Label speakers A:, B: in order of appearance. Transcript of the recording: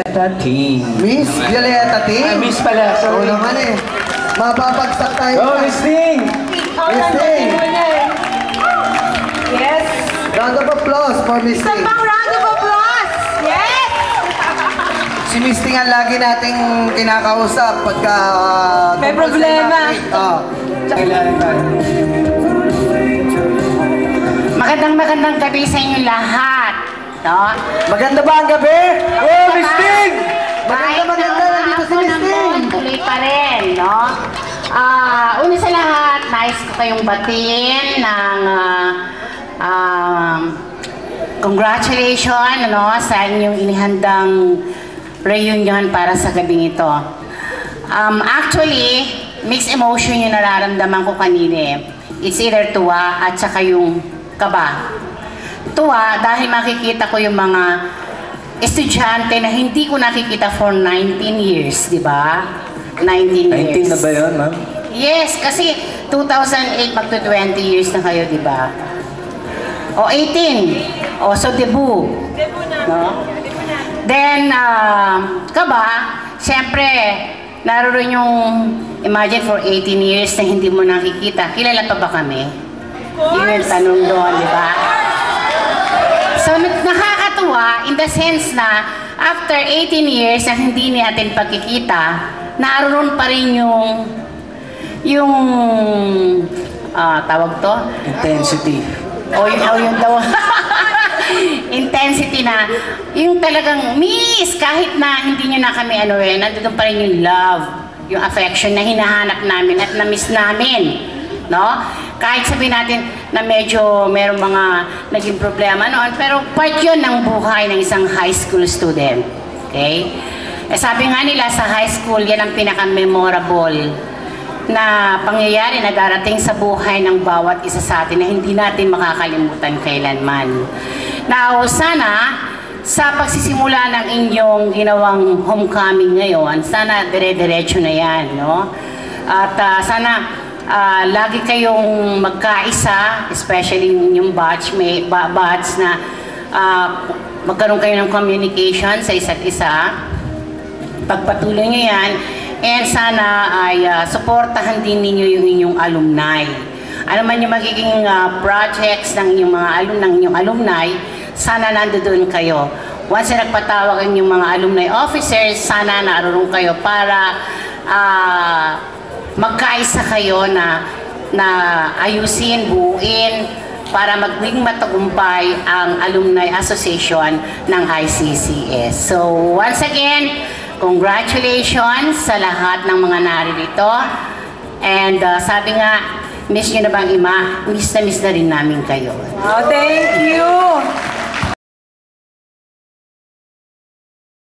A: Team.
B: Miss Violeta Team.
A: Miss pala,
B: Oo
A: sorry.
B: naman eh. Mababagsak tayo.
A: Go, Miss Ting!
B: Miss Ting.
C: Yes.
B: Round of applause for Miss
C: Isang
B: Ting.
C: pang round of applause. Yes.
B: Si Miss Ting ang lagi nating kinakausap pagka...
C: May
B: tungkol sa
C: problema.
B: electric. Oo.
A: Kailangan tayo.
D: Magandang gabi sa inyo lahat. No?
B: Maganda ba ang gabi?
A: Oh, Miss Ting!
B: Maganda, nandito si Miss Ting.
D: Tuloy pa rin, no? Una sa lahat, nais ko kayong batiin ng congratulations, no, sa inyong inihandang reunion para sa gabing ito. Actually, mixed emotion yung nararamdaman ko kanina eh. It's either tuwa at saka yung kaba. Tuwa dahil makikita ko yung mga estudyante na hindi ko nakikita for 19 years, di ba? 19 years.
A: 19 na ba yun, ma'am?
D: Yes, kasi 2008 magto 20 years na kayo, di ba? O 18. O so debut. No? Then, kaba, siyempre, naroon yung imagine for 18 years na hindi mo nakikita. Kilala pa ba kami? Yun yung tanong doon, di ba? So, nakakatuwa in the sense na after 18 years na hindi natin pagkikita, naroon pa rin yung tawag to?
A: Intensity.
D: Yung daw. Intensity na, yung talagang miss, kahit na hindi nyo na kami nandun pa rin yung love, yung affection na hinahanap namin at na-miss namin. No? Kahit sabihin natin na medyo merong mga naging problema noon, pero part yun ng buhay ng isang high school student. Okay? Sabi nga nila sa high school, yan ang pinaka-memorable na pangyayari na darating sa buhay ng bawat isa sa atin na hindi natin makakalimutan kailanman. Now, sana sa pagsisimula ng inyong ginawang homecoming ngayon, sana dire-diretso na yan, no? At sana lagi kayong magkaisa, especially yung batch na magkaroon kayo ng communication sa isa't isa. Pagpatuloy nyo yan. And sana ay suportahan din ninyo yung inyong alumni. Ano man yung magiging projects ng inyong alumni, sana nandoon kayo. Once na nagpatawag ang inyong mga alumni officers, sana naroon kayo para magkaisa kayo na ayusin, buuin, para maging matagumpay ang Alumni Association ng ICCS. So, once again, congratulations sa lahat ng mga naririto. And sabi nga, miss nyo na bang ima? Miss na rin namin kayo.
C: Oh, thank you.